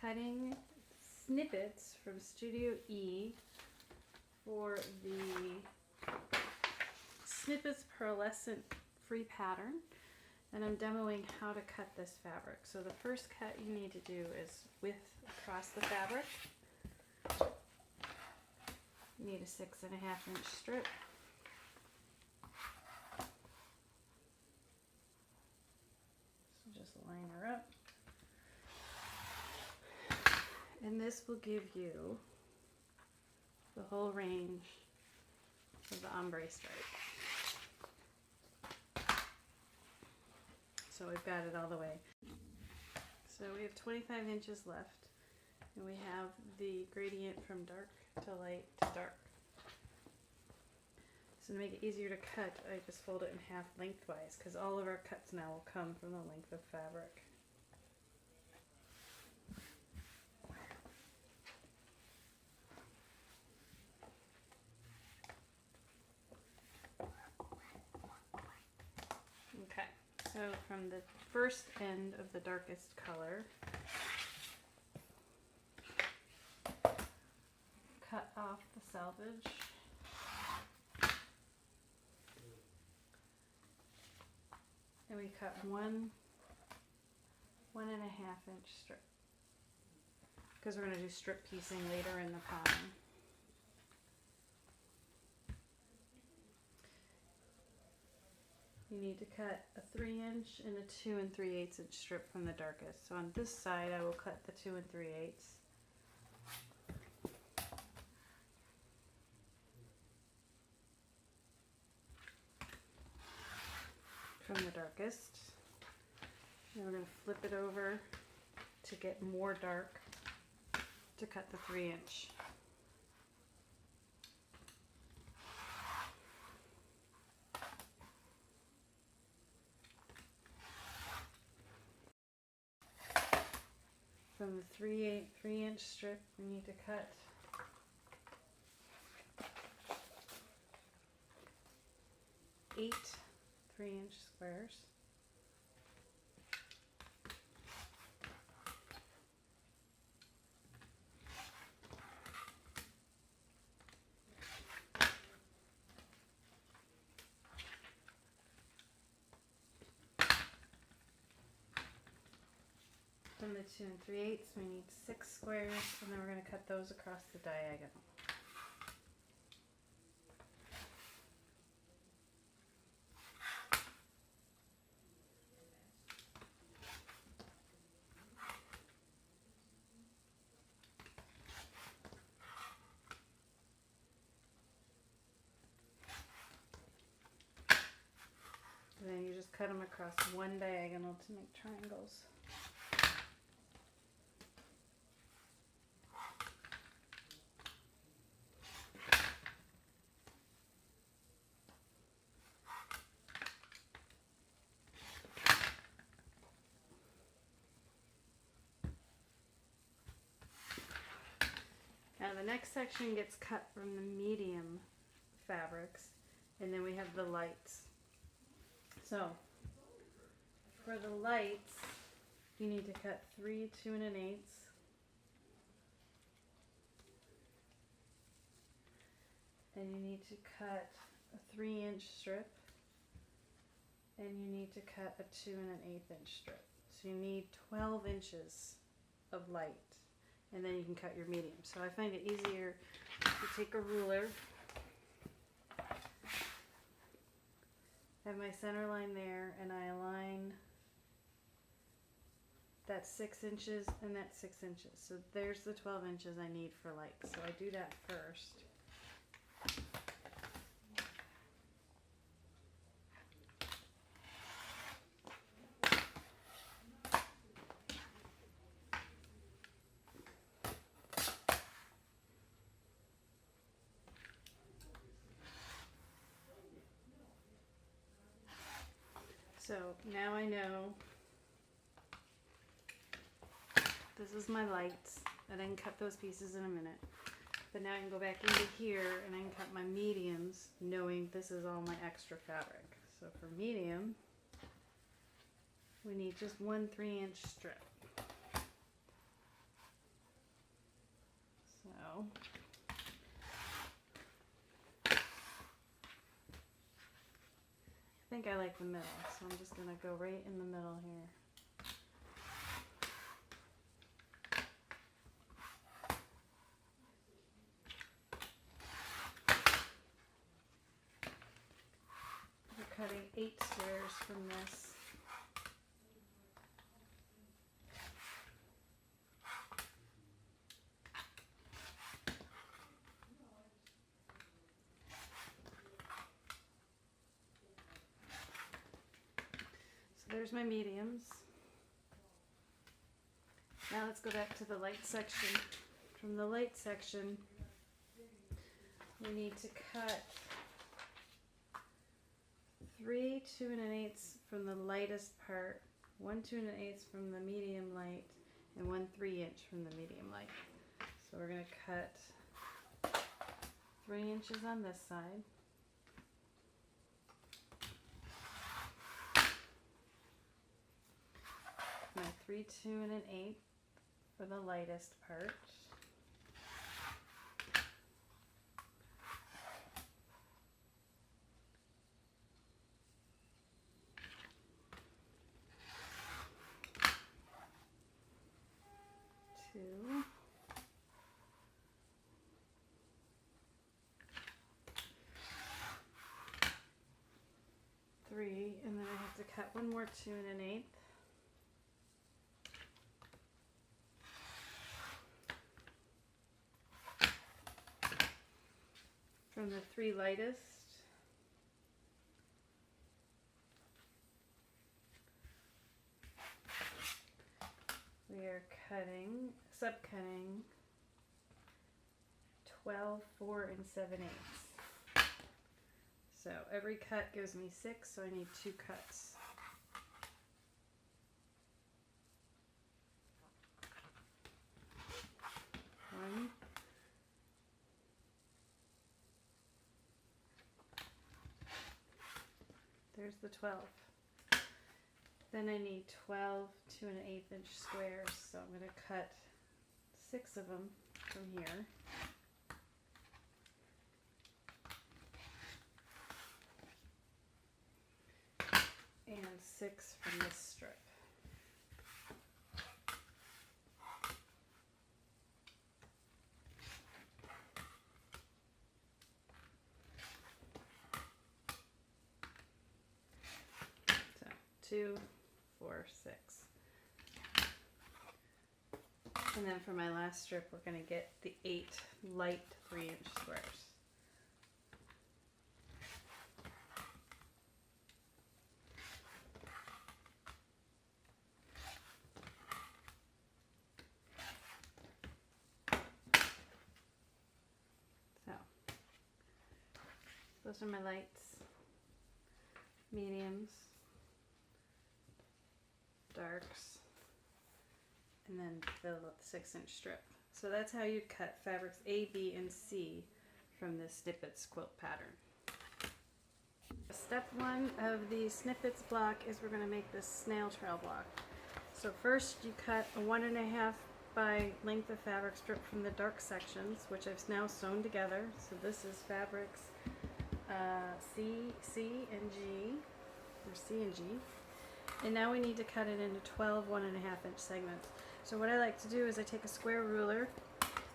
cutting snippets from Studio E for the Snippets Pearlescent free pattern, and I'm demoing how to cut this fabric. So the first cut you need to do is width across the fabric. You need a 6.5-inch strip. So just line her up. And this will give you the whole range of the ombre stripe. So we've got it all the way. So we have 25 inches left, and we have the gradient from dark to light to dark. So to make it easier to cut, I just fold it in half lengthwise, because all of our cuts now will come from the length of fabric. Okay, so from the first end of the darkest color, cut off the selvage. And we cut 1.5 inch strip, because we're going to do strip piecing later in the pattern. You need to cut a 3-inch and a 2 3/8 inch strip from the darkest. So on this side I will cut the 2 3/8. From the darkest. Then we're going to flip it over to get more dark to cut the 3-inch. From the 3/8 strip, we need to cut 8 3-inch squares. From the 2 3/8, we need 6 squares, and then we're going to cut those across the diagonal. And then you just cut them across one diagonal to make triangles. Now the next section gets cut from the medium fabrics, and then we have the lights. So for the lights, you need to cut 3 2 1/8, and you need to cut a 3-inch strip, and you need to cut a 2 1/8 inch strip. So you need 12 inches of light, and then you can cut your medium. So I find it easier to take a ruler, have my center line there, and I align that 6 inches and that 6 inches. So there's the 12 inches I need for light. So I do that first. So now I know this is my lights, and I can cut those pieces in a minute. But now I can go back into here and I can cut my mediums, knowing this is all my extra fabric. So for medium, we need just 1 3-inch strip. I think I like the middle, so I'm just going to go right in the middle here. We're cutting 8 squares from this. There's my mediums. Now let's go back to the light section. From the light section, we need to cut 3 2 1/8 from the lightest part, 1 2 1/8 from the medium light, and 1 3" from the medium light. So we're going to cut 3 inches on this side. My 3 2 1/8 for the lightest part. Two. 3, and then I have to cut one more 2 1/8. From the 3 lightest, we are subcutting 12 4 7/8. So every cut gives me 6, so I need 2 cuts. One. There's the 12. Then I need 12 2 1/8" squares, so I'm going to cut 6 of them from here. And 6 from this strip. So 2 4 6. And then for my last strip, we're going to get the 8 light 3" squares. So those are my lights, mediums, darks, and then the 6-inch strip. So that's how you cut fabrics A, B, and C from this Snippets quilt pattern. Step 1 of the Snippets block is we're going to make this snail trail block. So first you cut a 1 1/2 by length of fabric strip from the dark sections, which I've now sewn together. So this is fabrics C and G, or C and G. And now we need to cut it into 12 1 1/2" segments. So what I like to do is I take a square ruler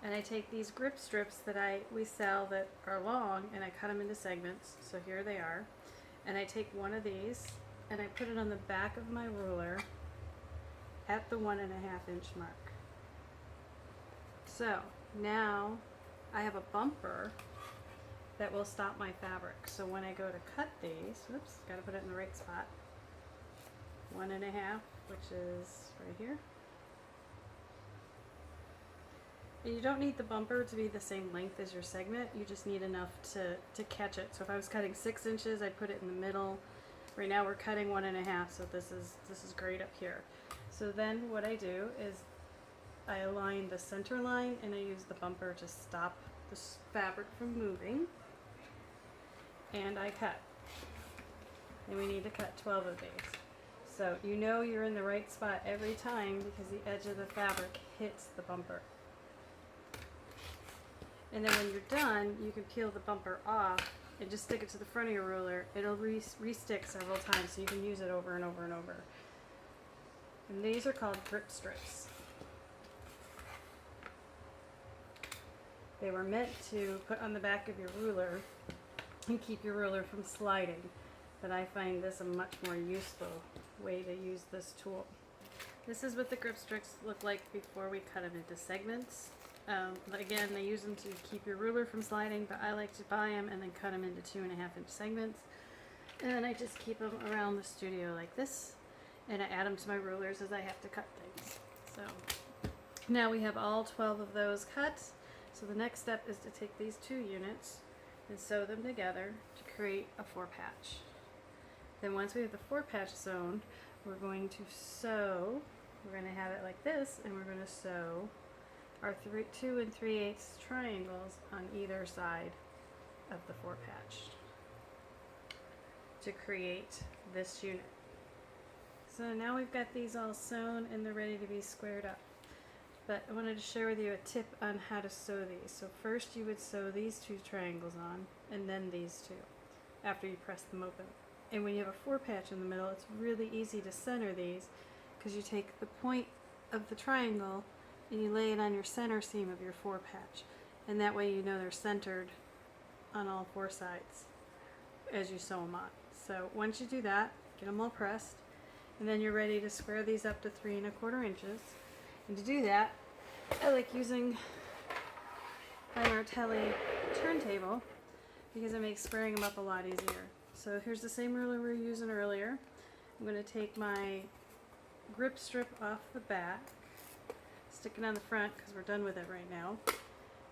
and I take these grip strips that we sell that are long, and I cut them into segments. So here they are. And I take one of these and I put it on the back of my ruler at the 1 1/2" mark. So now I have a bumper that will stop my fabric. So when I go to cut these, whoops, gotta put it in the right spot. 1 1/2, which is right here. And you don't need the bumper to be the same length as your segment, you just need enough to catch it. So if I was cutting 6 inches, I'd put it in the middle. Right now we're cutting 1 1/2, so this is great up here. So then what I do is I align the center line and I use the bumper to stop the fabric from moving. And I cut. And we need to cut 12 of these. So you know you're in the right spot every time because the edge of the fabric hits the bumper. And then when you're done, you can peel the bumper off and just stick it to the front of your ruler. It'll re-stick several times, so you can use it over and over and over. And these are called grip strips. They were meant to put on the back of your ruler and keep your ruler from sliding. But I find this a much more useful way to use this tool. This is what the grip strips look like before we cut them into segments. Again, they use them to keep your ruler from sliding, but I like to buy them and then cut them into 2.5-inch segments. And then I just keep them around the studio like this, and I add them to my rulers as I have to cut things. So now we have all 12 of those cut. So the next step is to take these 2 units and sew them together to create a 4-patch. Then once we have the 4-patch sewn, we're going to sew. We're going to have it like this, and we're going to sew our 2 3/8 triangles on either side of the 4-patch to create this unit. So now we've got these all sewn and they're ready to be squared up. But I wanted to share with you a tip on how to sew these. So first you would sew these 2 triangles on, and then these 2 after you press them open. And when you have a 4-patch in the middle, it's really easy to center these because you take the point of the triangle and you lay it on your center seam of your 4-patch. And that way you know they're centered on all 4 sides as you sew them on. So once you do that, get them all pressed, and then you're ready to square these up to 3 1/4 inches. And to do that, I like using my Martelli turntable because it makes squaring them up a lot easier. So here's the same ruler we were using earlier. I'm going to take my grip strip off the back, stick it on the front because we're done with it right now.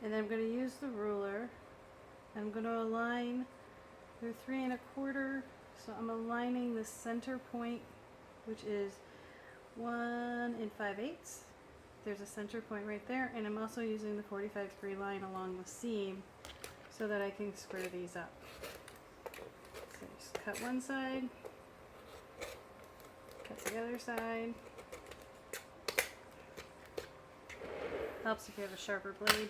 And then I'm going to use the ruler. I'm going to align through 3 1/4. So I'm aligning the center point, which is 1 5/8. There's a center point right there, and I'm also using the 45-3 line along the seam so that I can square these up. So just cut one side, cut the other side. Helps if you have a sharper blade.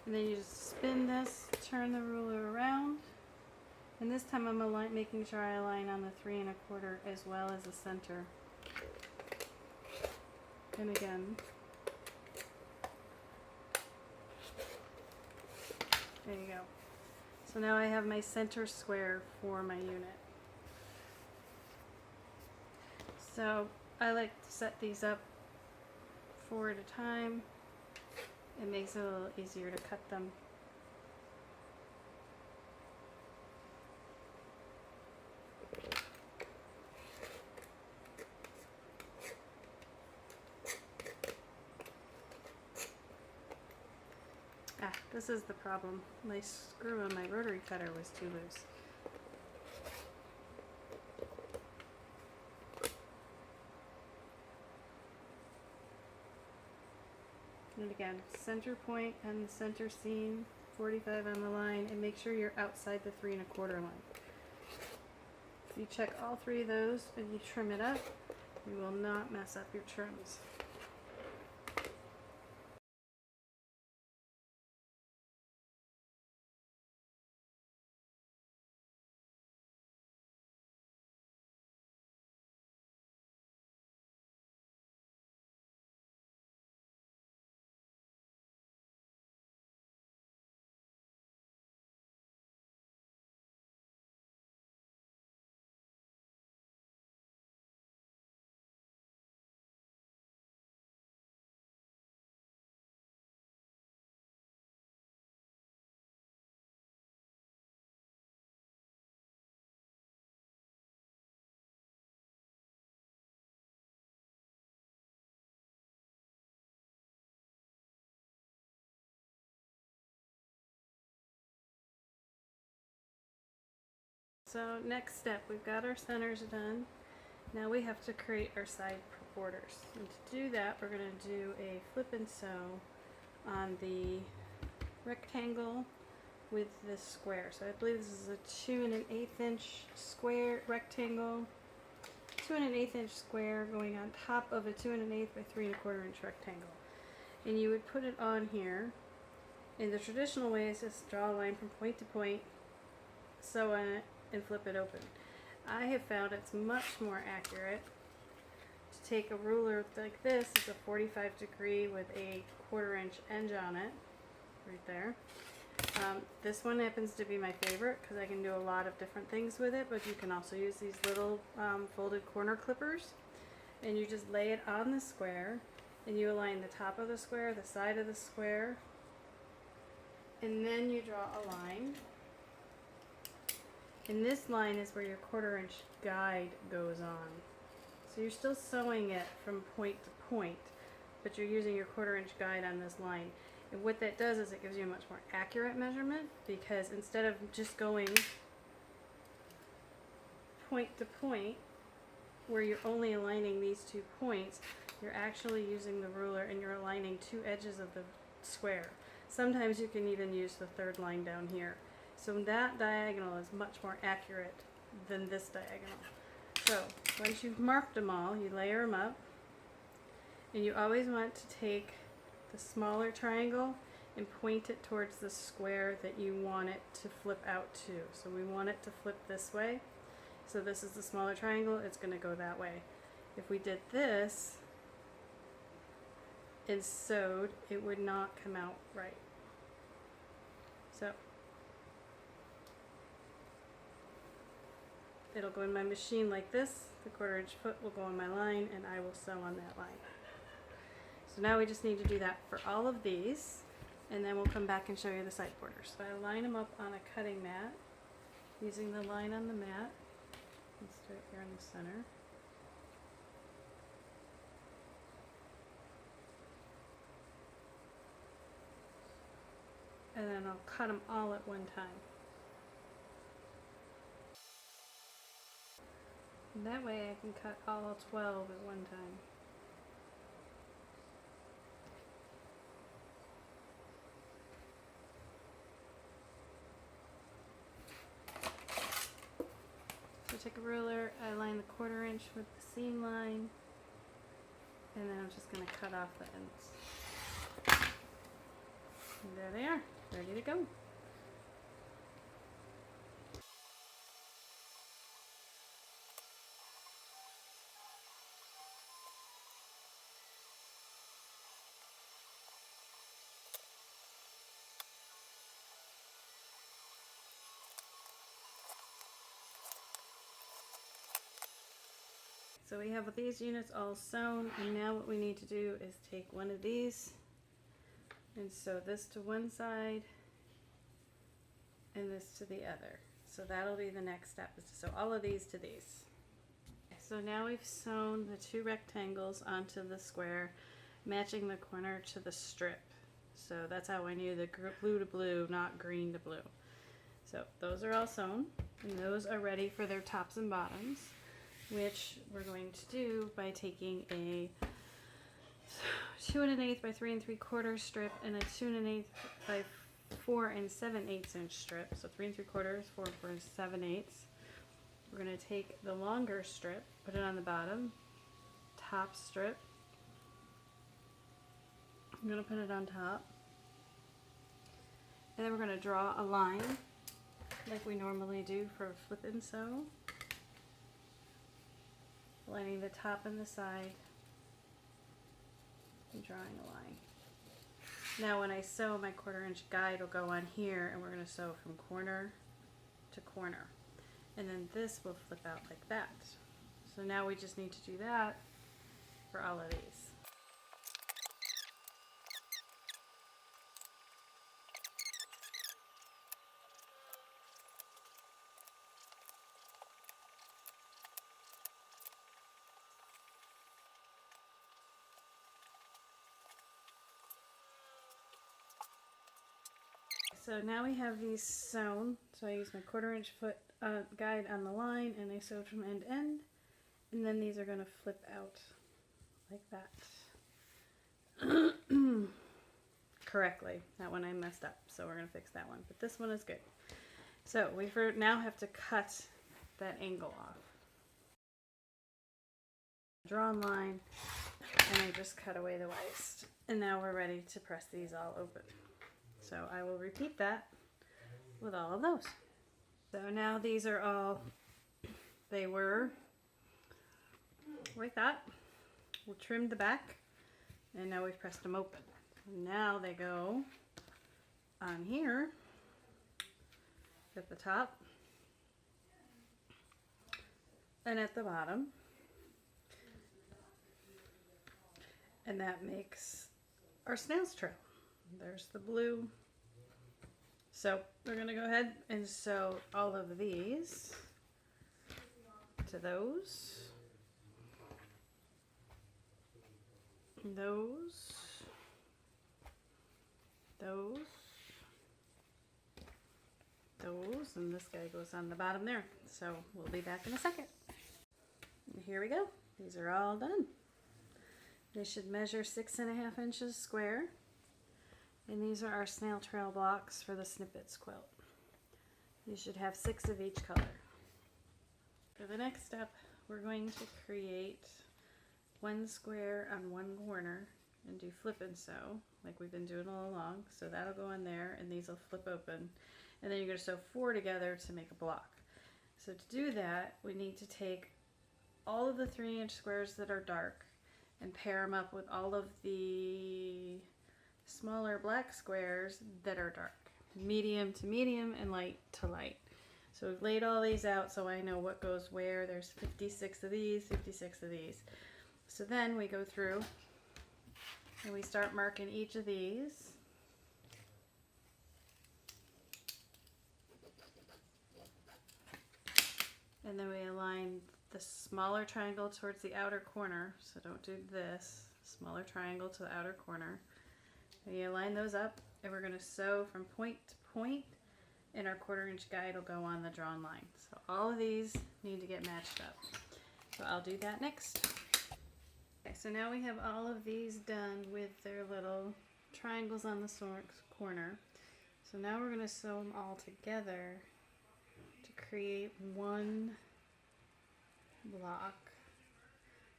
And then you just spin this, turn the ruler around, and this time I'm making sure I align on the 3 1/4 as well as the center. And again, there you go. So now I have my center square for my unit. So I like to set these up 4 at a time. It makes it a little easier to cut them. This is the problem. My screw on my rotary cutter was too loose. And again, center point and the center seam, 45 on the line, and make sure you're outside the 3 1/4 line. If you check all 3 of those and you trim it up, you will not mess up your trims. So next step, we've got our centers done. Now we have to create our side borders. And to do that, we're going to do a flip and sew on the rectangle with this square. So I believe this is a 2 1/8 inch square rectangle, 2 1/8 inch square going on top of a 2 1/8 by 3 1/4 inch rectangle. And you would put it on here In the traditional way is just draw a line from point to point, sew on it, and flip it open. I have found it's much more accurate to take a ruler like this. It's a 45 degree with a 1/4 inch edge on it, right there. This one happens to be my favorite because I can do a lot of different things with it, but you can also use these little folded corner clippers, and you just lay it on the square, and you align the top of the square, the side of the square, and then you draw a line. And this line is where your 1/4 inch guide goes on. So you're still sewing it from point to point, but you're using your 1/4 inch guide on this line. And what that does is it gives you a much more accurate measurement, because instead of just going point to point, where you're only aligning these 2 points, you're actually using the ruler and you're aligning 2 edges of the square. Sometimes you can even use the 3rd line down here. So that diagonal is much more accurate than this diagonal. So once you've marked them all, you layer them up, and you always want to take the smaller triangle and point it towards the square that you want it to flip out to. So we want it to flip this way. So this is the smaller triangle, it's going to go that way. If we did this and sewed, it would not come out right. So it'll go in my machine like this, the 1/4 inch foot will go on my line, and I will sew on that line. So now we just need to do that for all of these, and then we'll come back and show you the side borders. So I line them up on a cutting mat, using the line on the mat. Let's do it here in the center. And then I'll cut them all at one time. And that way I can cut all 12 at one time. So take a ruler, I line the 1/4 inch with the seam line, and then I'm just going to cut off the ends. And there they are, ready to go. So we have these units all sewn, and now what we need to do is take one of these and sew this to one side and this to the other. So that'll be the next step, is to sew all of these to these. So now we've sewn the 2 rectangles onto the square, matching the corner to the strip. So that's how I knew the blue to blue, not green to blue. So those are all sewn, and those are ready for their tops and bottoms, which we're going to do by taking a 2 1/8 by 3 3/4 strip and a 2 1/8 by 4 7/8 inch strip. So 3 3/4, 4 7/8. We're going to take the longer strip, put it on the bottom, top strip. I'm going to put it on top, and then we're going to draw a line like we normally do for flip and sew, lining the top and the side and drawing a line. Now when I sew, my 1/4 inch guide will go on here, and we're going to sew from corner to corner, and then this will flip out like that. So now we just need to do that for all of these. So now we have these sewn. So I use my 1/4 inch foot guide on the line, and I sewed from end to end, and then these are going to flip out like that. Correctly. That one I messed up, so we're going to fix that one, but this one is good. So we now have to cut that angle off. Draw a line, and I just cut away the waste, and now we're ready to press these all open. So I will repeat that with all of those. So now these are all, they were like that. We'll trim the back, and now we've pressed them open. Now they go on here at the top and at the bottom, and that makes our snail's trail. There's the blue. So we're gonna go ahead and sew all of these to those, those, and this guy goes on the bottom there. So we'll be back in a second. And here we go. These are all done. They should measure 6.5 inches square. And these are our snail trail blocks for the Snippets quilt. You should have 6 of each color. For the next step, we're going to create 1 square on 1 corner and do flip and sew like we've been doing all along. So that'll go in there, and these will flip open. And then you're going to sew 4 together to make a block. So to do that, we need to take all of the 3-inch squares that are dark and pair them up with all of the smaller black squares that are dark. Medium to medium and light to light. So we've laid all these out so I know what goes where. There's 56 of these, 56 of these. So then we go through and we start marking each of these. And then we align the smaller triangle towards the outer corner. So don't do this. Smaller triangle to the outer corner. And you align those up, and we're going to sew from point to point, and our 1/4-inch guide will go on the drawn line. So all of these need to get matched up. So I'll do that next. Okay, so now we have all of these done with their little triangles on the corner. So now we're going to sew them all together to create one block.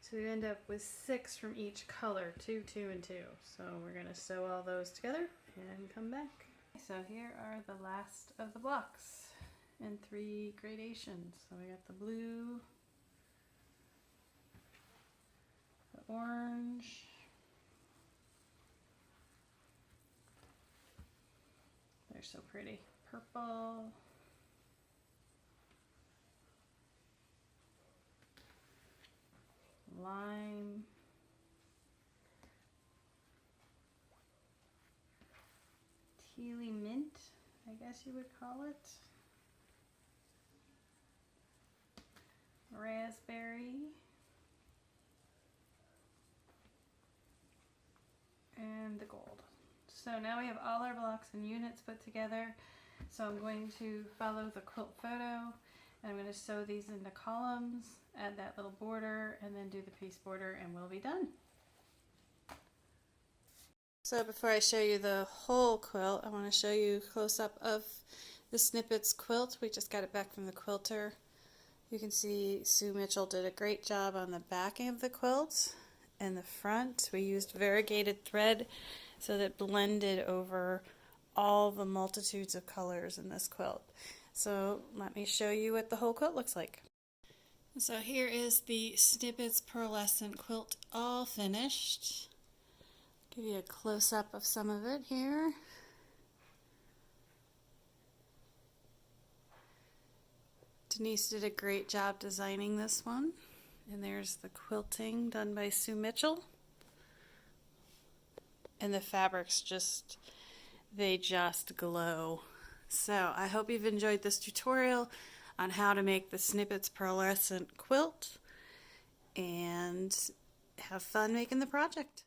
So we end up with 6 from each color, 2, 2, and 2. So we're going to sew all those together and come back. So here are the last of the blocks in 3 gradations. So we got the blue, the orange, they're so pretty, purple, lime, tealy mint, I guess you would call it, raspberry, and the gold. So now we have all our blocks and units put together. So I'm going to follow the quilt photo, and I'm going to sew these into columns, add that little border, and then do the piece border, and we'll be done. So before I show you the whole quilt, I want to show you a close-up of the Snippets quilt. We just got it back from the quilter. You can see Sue Mitchell did a great job on the backing of the quilt. And the front, we used variegated thread so that it blended over all the multitudes of colors in this quilt. So let me show you what the whole quilt looks like. So here is the Snippets Pearlescent quilt all finished. Give you a close-up of some of it here. Denise did a great job designing this one. And there's the quilting done by Sue Mitchell. And the fabrics they just glow. So I hope you've enjoyed this tutorial on how to make the Snippets Pearlescent quilt. And have fun making the project.